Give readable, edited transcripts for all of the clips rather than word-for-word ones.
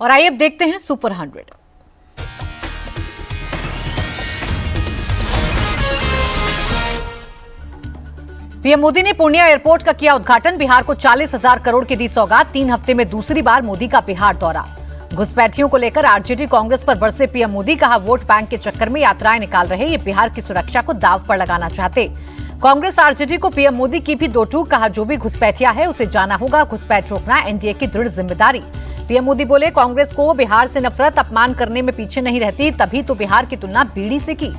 और आइए अब देखते हैं सुपर 100। पीएम मोदी ने पूर्णिया एयरपोर्ट का किया उद्घाटन। बिहार को 40,000 करोड़ की दी सौगात। 3 हफ्ते में दूसरी बार मोदी का बिहार दौरा। घुसपैठियों को लेकर आरजेडी कांग्रेस पर बरसे पीएम मोदी। कहा, वोट बैंक के चक्कर में यात्राएं निकाल रहे, ये बिहार की सुरक्षा को दांव पर लगाना चाहते। कांग्रेस आरजेडी को पीएम मोदी की भी दो टूक। कहा, जो भी घुसपैठिया है उसे जाना होगा। घुसपैठ रोकना एनडीए की दृढ़ जिम्मेदारी। पीएम मोदी बोले, कांग्रेस को बिहार से नफरत अपमान करने में पीछे नहीं रहती, तभी तो बिहार की तुलना बीड़ी से की।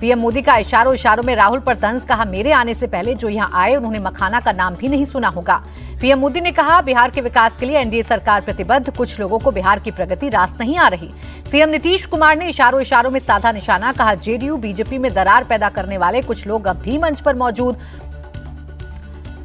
पीएम मोदी का इशारों में राहुल पर तंज। कहा, मेरे आने से पहले जो यहां आए उन्होंने मखाना का नाम भी नहीं सुना होगा। पीएम मोदी ने कहा, बिहार के विकास के लिए एनडीए सरकार प्रतिबद्ध। कुछ लोगों को बिहार की प्रगति रास नहीं आ रही। सीएम नीतीश कुमार ने इशारों में साधा निशाना। कहा, जेडीयू बीजेपी में दरार पैदा करने वाले कुछ लोग अब भी मंच पर मौजूद।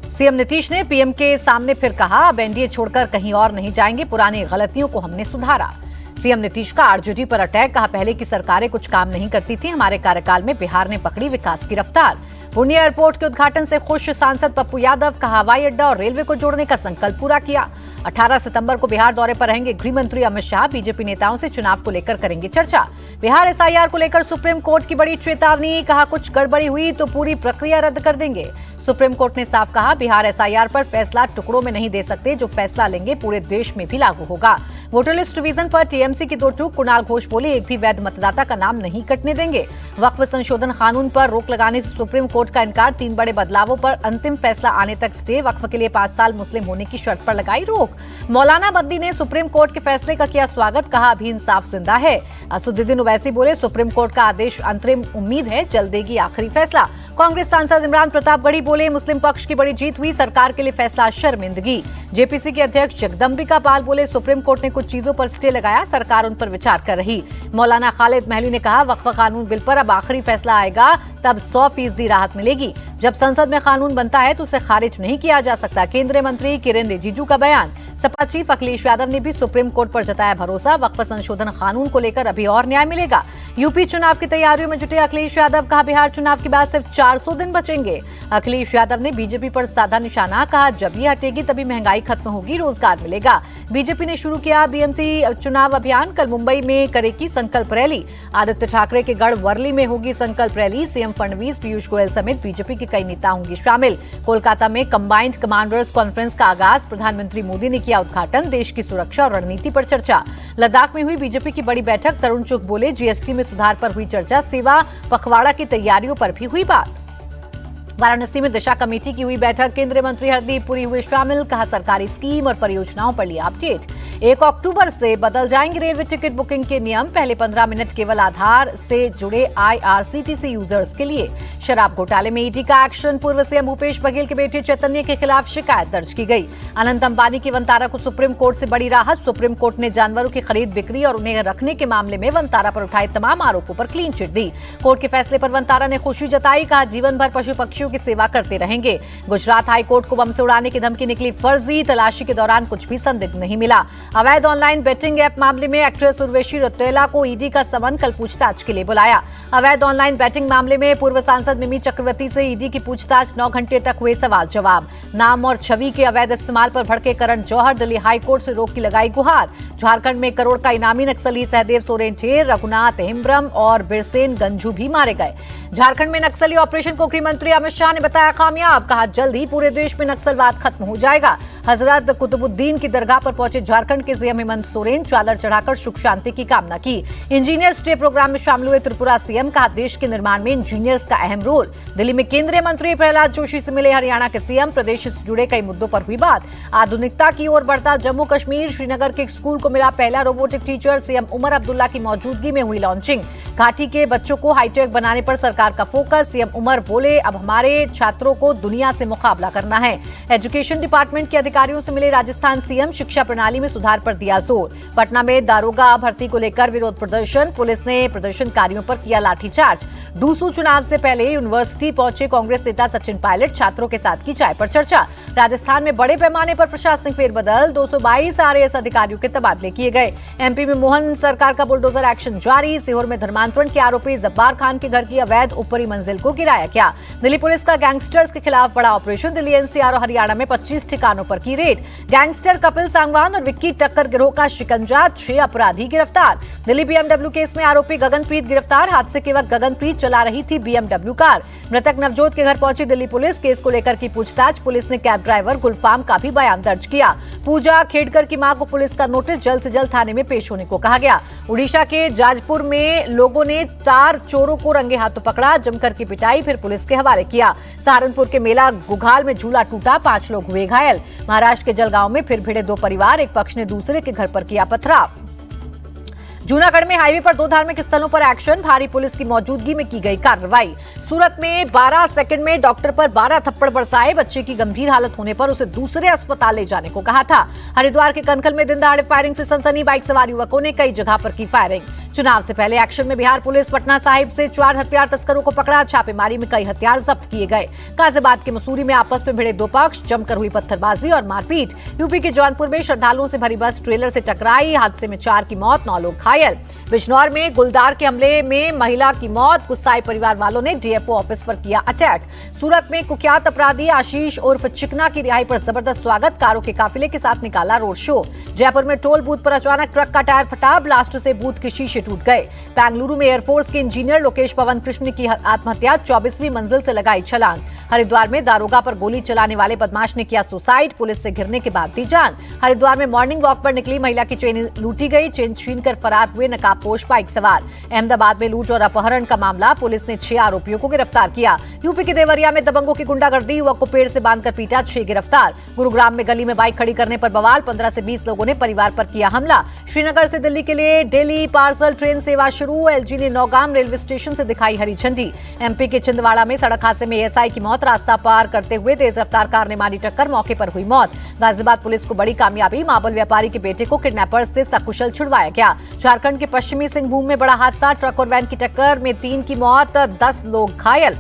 सीएम नीतीश ने पीएम के सामने फिर कहा, अब एनडीए छोड़कर कहीं और नहीं जाएंगे, पुरानी गलतियों को हमने सुधारा। सीएम नीतीश का आरजेडी पर अटैक। कहा, पहले की सरकारें कुछ काम नहीं करती थी, हमारे कार्यकाल में बिहार ने पकड़ी विकास की रफ्तार। पूर्णिया एयरपोर्ट के उद्घाटन से खुश सांसद पप्पू यादव। कहा, हवाई अड्डा और रेलवे को जोड़ने का संकल्प पूरा किया। 18 सितंबर को बिहार दौरे पर रहेंगे गृह मंत्री अमित शाह। बीजेपी नेताओं से चुनाव को लेकर करेंगे चर्चा। बिहार एसआईआर को लेकर सुप्रीम कोर्ट की बड़ी चेतावनी। कहा, कुछ गड़बड़ी हुई तो पूरी प्रक्रिया रद्द कर देंगे। सुप्रीम कोर्ट ने साफ कहा, बिहार एसआईआर पर फैसला टुकड़ों में नहीं दे सकते, जो फैसला लेंगे पूरे देश में भी लागू होगा। वोटर लिस्ट रिवीजन पर टीएमसी की दो टूक। कुणाल घोष बोले, एक भी वैध मतदाता का नाम नहीं कटने देंगे। वक्फ संशोधन कानून पर रोक लगाने से सुप्रीम कोर्ट का इनकार। 3 बड़े बदलावों पर अंतिम फैसला आने तक स्टे। वक्फ के लिए 5 साल मुस्लिम होने की शर्त पर लगाई रोक। मौलाना बद्दी ने सुप्रीम कोर्ट के फैसले का किया स्वागत। कहा, अभी इंसाफ जिंदा है। असदुद्दीन ओवैसी बोले, सुप्रीम कोर्ट का आदेश अंतरिम, उम्मीद है जल्द देगी आखिरी फैसला। कांग्रेस सांसद इमरान प्रतापगढ़ी बोले, मुस्लिम पक्ष की बड़ी जीत हुई, सरकार के लिए फैसला शर्मिंदगी। जेपीसी के अध्यक्ष जगदम्बिका पाल बोले, सुप्रीम कोर्ट ने कुछ चीजों पर स्टे लगाया, सरकार उन पर विचार कर रही। मौलाना खालिद महली ने कहा, वक्फ कानून बिल पर अब आखिरी फैसला आएगा, तब 100% राहत मिलेगी। जब संसद में कानून बनता है तो उसे खारिज नहीं किया जा सकता। केंद्रीय मंत्री किरेन रिजिजू का बयान। सपा चीफ अखिलेश यादव ने भी सुप्रीम कोर्ट पर जताया भरोसा। वक्फ संशोधन कानून को लेकर अभी और न्याय मिलेगा। यूपी चुनाव की तैयारियों में जुटे अखिलेश यादव। कहा, बिहार चुनाव के बाद सिर्फ 400 दिन बचेंगे। अखिलेश यादव ने बीजेपी पर साधा निशाना। कहा, जब ये हटेगी तभी महंगाई खत्म होगी, रोजगार मिलेगा। बीजेपी ने शुरू किया बीएमसी चुनाव अभियान। कल मुंबई में करेगी संकल्प रैली। आदित्य ठाकरे के गढ़ वर्ली में होगी संकल्प रैली। सीएम फडणवीस, पीयूष गोयल समेत बीजेपी के कई नेता होंगे शामिल। कोलकाता में कंबाइंड कमांडर्स कॉन्फ्रेंस का आगाज। प्रधानमंत्री मोदी ने किया उद्घाटन। देश की सुरक्षा और रणनीति पर चर्चा। लद्दाख में हुई बीजेपी की बड़ी बैठक। तरुण चुग बोले, जीएसटी में सुधार पर हुई चर्चा। सेवा पखवाड़ा की तैयारियों पर भी हुई बात। वाराणसी में दिशा कमेटी की हुई बैठक। केंद्रीय मंत्री हरदीप पुरी हुए शामिल। कहा, सरकारी स्कीम और परियोजनाओं पर लिया अपडेट। 1 अक्टूबर से बदल जाएंगे रेलवे टिकट बुकिंग के नियम। पहले 15 मिनट केवल आधार से जुड़े आईआरसीटीसी यूजर्स के लिए। शराब घोटाले में ईडी का एक्शन। पूर्व सीएम भूपेश बघेल के बेटे चैतन्य के खिलाफ शिकायत दर्ज की गई। अनंत अंबानी की वंतारा को सुप्रीम कोर्ट से बड़ी राहत। सुप्रीम कोर्ट ने जानवरों की खरीद बिक्री और उन्हें रखने के मामले में वंतारा पर उठाए तमाम आरोपों पर क्लीन चिट दी। कोर्ट के फैसले पर वंतारा ने खुशी जताई। कहा, जीवन भर पशु पक्षियों की सेवा करते रहेंगे। गुजरात हाईकोर्ट को बम से उड़ाने की धमकी निकली फर्जी। तलाशी के दौरान कुछ भी संदिग्ध नहीं मिला। अवैध ऑनलाइन बेटिंग ऐप मामले में एक्ट्रेस उर्वशी रौतेला को ईडी का समन। कल पूछताछ के लिए बुलाया। अवैध ऑनलाइन बैटिंग मामले में पूर्व सांसद मिमी चक्रवर्ती से ईडी की पूछताछ। 9 घंटे तक हुए सवाल जवाब। नाम और छवि के अवैध इस्तेमाल पर भड़के करण जौहर। दिल्ली हाईकोर्ट से रोक की लगाई गुहार। झारखंड में करोड़ का इनामी नक्सली सहदेव सोरेन ठेर। रघुनाथ हेम्ब्रम और बिरसेन गंझू भी मारे गए। झारखंड में नक्सली ऑपरेशन को गृह मंत्री अमित शाह ने बताया कामयाब। कहा, जल्द ही पूरे देश में नक्सलवाद खत्म हो जाएगा। हजरत कुतुबुद्दीन की दरगाह पर पहुंचे झारखंड के सीएम हेमंत सोरेन। चादर चढ़ाकर सुख शांति की कामना की। इंजीनियर्स डे प्रोग्राम में शामिल हुए त्रिपुरा सीएम। कहा, देश के निर्माण में इंजीनियर्स का अहम रोल। दिल्ली में केंद्रीय मंत्री प्रहलाद जोशी से मिले हरियाणा के सीएम। प्रदेश से जुड़े कई मुद्दों पर हुई बात। आधुनिकता की ओर बढ़ता जम्मू कश्मीर। श्रीनगर के एक स्कूल को मिला पहला robotic teacher. CM Omar Abdullah की मौजूदगी में हुई लॉन्चिंग। घाटी के बच्चों को हाईटेक बनाने पर सरकार का फोकस। सीएम उमर बोले, अब हमारे छात्रों को दुनिया से मुकाबला करना है। एजुकेशन डिपार्टमेंट के अधिकारियों से मिले राजस्थान सीएम। शिक्षा प्रणाली में सुधार पर दिया जोर। पटना में दारोगा भर्ती को लेकर विरोध प्रदर्शन। पुलिस ने प्रदर्शनकारियों पर किया लाठीचार्ज। डूसू चुनाव से पहले यूनिवर्सिटी पहुंचे कांग्रेस नेता सचिन पायलट। छात्रों के साथ की चाय पर चर्चा। राजस्थान में बड़े पैमाने पर प्रशासनिक फेरबदल, 222 आरएएस अधिकारियों के तबादले किए गए। एमपी में मोहन सरकार का बुलडोजर एक्शन जारी। सीहोर में धर्मांतरण के आरोपी जब्बार खान के घर की अवैध ऊपरी मंजिल को गिराया गया। दिल्ली पुलिस का गैंगस्टर्स के खिलाफ बड़ा ऑपरेशन। दिल्ली एनसीआर और हरियाणा में 25 ठिकानों पर की रेड। गैंगस्टर कपिल सांगवान और विक्की टक्कर गिरोह का शिकंजा, 6 अपराधी गिरफ्तार। दिल्ली बीएमडब्ल्यू केस में आरोपी गगनप्रीत गिरफ्तार। हादसे के वक्त गगनप्रीत चला रही थी बीएमडब्ल्यू कार। मृतक नवजोत के घर पहुंची दिल्ली पुलिस। केस को लेकर की पूछताछ। पुलिस ने कैब ड्राइवर गुलफाम का भी बयान दर्ज किया। पूजा खेड़कर की मां को पुलिस का नोटिस, जल्द से जल्द थाने में पेश होने को कहा गया। उड़ीसा के जाजपुर में लोगों ने 4 चोरों को रंगे हाथों पकड़ा, जमकर की पिटाई, फिर पुलिस के हवाले किया। सहारनपुर के मेला गुघाल में झूला टूटा, 5 लोग हुए घायल। महाराष्ट्र के जलगांव में फिर भिड़े 2 परिवार, एक पक्ष ने दूसरे के घर पर किया पथराव। जूनागढ़ में हाईवे पर 2 धार्मिक स्थलों पर एक्शन, भारी पुलिस की मौजूदगी में की गई कार्रवाई। सूरत में 12 सेकंड में डॉक्टर पर 12 थप्पड़ बरसाए, बच्चे की गंभीर हालत होने पर उसे दूसरे अस्पताल ले जाने को कहा था। हरिद्वार के कनखल में दिन दहाड़े फायरिंग से सनसनी, बाइक सवार युवकों ने कई जगह पर की फायरिंग। चुनाव से पहले एक्शन में बिहार पुलिस पटना साहिब से 4 हथियार तस्करों को पकड़ा, छापेमारी में कई हथियार जब्त किए गए। गाजियाबाद के मसूरी में आपस में भिड़े 2 पक्ष, जमकर हुई पत्थरबाजी और मारपीट। यूपी के जौनपुर में श्रद्धालुओं से भरी बस ट्रेलर से टकराई, हादसे में 4 की मौत, 9 लोग घायल। बिजनौर में गुलदार के हमले में महिला की मौत, गुस्साए परिवार वालों ने डीएफओ ऑफिस पर किया अटैक। सूरत में कुख्यात अपराधी आशीष उर्फ चिकना की रिहाई पर जबरदस्त स्वागत, कारों के काफिले के साथ निकाला रोड शो। जयपुर में टोल बूथ पर अचानक ट्रक का टायर फटा, ब्लास्ट से बूथ के शीशे टूट गए। बेंगलुरु में एयरफोर्स के इंजीनियर लोकेश पवन कृष्ण की आत्महत्या, 24वीं मंजिल से लगाई छलांग। हरिद्वार में दारोगा पर गोली चलाने वाले बदमाश ने किया सुसाइड, पुलिस से घिरने के बाद दी जान। हरिद्वार में मॉर्निंग वॉक पर निकली महिला की चेन लूटी गई, चेन छीनकर फरार हुए नकाबपोश बाइक सवार। अहमदाबाद में लूट और अपहरण का मामला, पुलिस ने 6 आरोपियों को गिरफ्तार किया। यूपी के देवरिया में दबंगों की गुंडागर्दी, युवक को पेड़ से बांधकर पीटा, 6 गिरफ्तार। गुरुग्राम में गली में बाइक खड़ी करने पर बवाल, 15 से 20 लोगों ने परिवार पर किया हमला। श्रीनगर से दिल्ली के लिए डेली पार्सल ट्रेन सेवा शुरू, एलजी ने नौगाम रेलवे स्टेशन से दिखाई हरी झंडी। एमपी के छिंदवाड़ा में सड़क हादसे में एएसआई की मौत, रास्ता पार करते हुए तेज रफ्तार कार ने मारी टक्कर, मौके पर हुई मौत। गाजियाबाद पुलिस को बड़ी कामयाबी, मार्बल व्यापारी के बेटे को किडनैपर्स से सकुशल छुड़वाया गया। झारखंड के पश्चिमी सिंहभूम में बड़ा हादसा, ट्रक और वैन की टक्कर में 3 की मौत, 10 लोग घायल।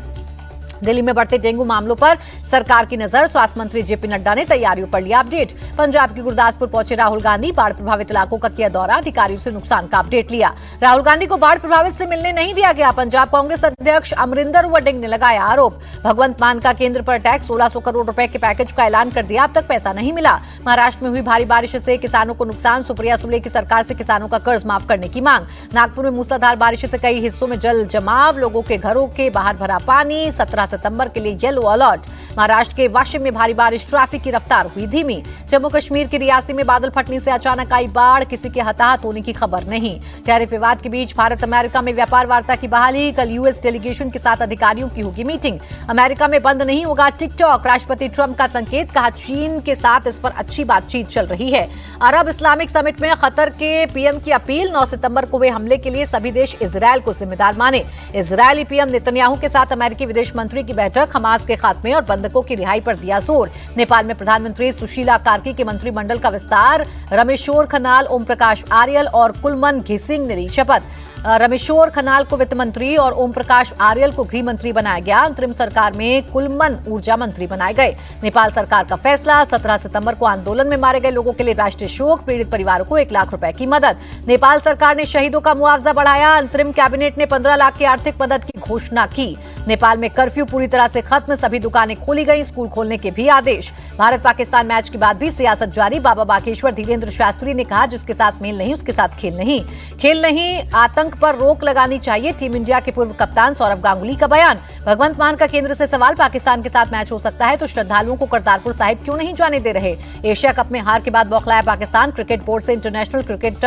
दिल्ली में बढ़ते डेंगू मामलों पर सरकार की नजर, स्वास्थ्य मंत्री जेपी नड्डा ने तैयारियों पर लिया अपडेट। पंजाब के गुरदासपुर पहुंचे राहुल गांधी, बाढ़ प्रभावित इलाकों का किया दौरा, अधिकारियों से नुकसान का अपडेट लिया। राहुल गांधी को बाढ़ प्रभावित से मिलने नहीं दिया गया, पंजाब कांग्रेस अध्यक्ष अमरिंदर वडिंग ने लगाया आरोप। भगवंत मान का केंद्र पर टैक्स, 1600 करोड़ रुपए के पैकेज का ऐलान कर दिया, अब तक पैसा नहीं मिला। महाराष्ट्र में हुई भारी बारिश से किसानों को नुकसान, सुप्रिया सुले की सरकार से किसानों का कर्ज माफ करने की मांग। नागपुर में मूसलाधार बारिश से कई हिस्सों में जल जमाव, लोगों के घरों के बाहर भरा पानी, 17 सितंबर के लिए येलो अलर्ट। महाराष्ट्र के वाशिम में भारी बारिश, ट्रैफिक की रफ्तार हुई धीमी। जम्मू कश्मीर की रियासी में बादल फटने से अचानक आई बाढ़, किसी के हताहत होने की खबर नहीं। टैरिफ विवाद के बीच भारत अमेरिका में व्यापार वार्ता की बहाली, कल यूएस डेलीगेशन के साथ अधिकारियों की होगी मीटिंग। अमेरिका में बंद नहीं होगा टिकटॉक, राष्ट्रपति ट्रंप का संकेत, कहा चीन के साथ इस पर अच्छी बातचीत चल रही है। अरब इस्लामिक समिट में कतर के पीएम की अपील, 9 सितंबर को हुए हमले के लिए सभी देश इजरायल को जिम्मेदार माने। इजरायली पीएम नेतन्याहू के साथ अमेरिकी विदेश मंत्री की बैठक, हमास के खात्मे और बंधकों की रिहाई पर दिया जोर। नेपाल में प्रधानमंत्री सुशीला कार्की के मंत्रिमंडल का विस्तार, रमेश्वर खन्नाल, ओम प्रकाश आर्यल और कुलमन घिसिंग ने ली शपथ। रमेश्वर खन्नाल को वित्त मंत्री और ओम प्रकाश आर्यल को गृह मंत्री बनाया गया। अंतरिम सरकार में कुलमन ऊर्जा मंत्री बनाए गए। नेपाल सरकार का फैसला, 17 सितंबर को आंदोलन में मारे गए लोगों के लिए राष्ट्रीय शोक, पीड़ित परिवारों को 1 लाख रुपए की मदद। नेपाल सरकार ने शहीदों का मुआवजा बढ़ाया, अंतरिम कैबिनेट ने 15 लाख की आर्थिक मदद की घोषणा की। नेपाल में कर्फ्यू पूरी तरह से खत्म, सभी दुकानें खोली गई, स्कूल खोलने के भी आदेश। भारत पाकिस्तान मैच के बाद भी सियासत जारी, बाबा बागेश्वर धीरेन्द्र शास्त्री ने कहा जिसके साथ मेल नहीं उसके साथ खेल नहीं। खेल नहीं, आतंक पर रोक लगानी चाहिए, टीम इंडिया के पूर्व कप्तान सौरव गांगुली का बयान। भगवंत मान का केंद्र से सवाल, पाकिस्तान के साथ मैच हो सकता है तो श्रद्धालुओं को करतारपुर साहिब क्यों नहीं जाने दे रहे। एशिया कप में हार के बाद बौखलाया पाकिस्तान, क्रिकेट बोर्ड से इंटरनेशनल क्रिकेट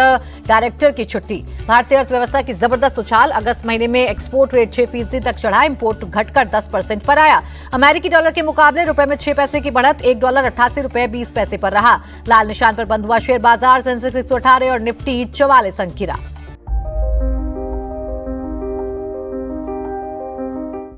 डायरेक्टर की छुट्टी। भारतीय अर्थव्यवस्था की जबरदस्त उछाल, अगस्त महीने में एक्सपोर्ट रेट 6% तक चढ़ा, इंपोर्ट घटकर 10% पर आया। अमेरिकी डॉलर के मुकाबले रुपए में 6 पैसे की बढ़त, $1 88 रुपए 20 पैसे पर रहा। लाल निशान पर बंद हुआ शेयर बाजार, सेंसेक्स 118 और निफ्टी 44 अंक गिरा।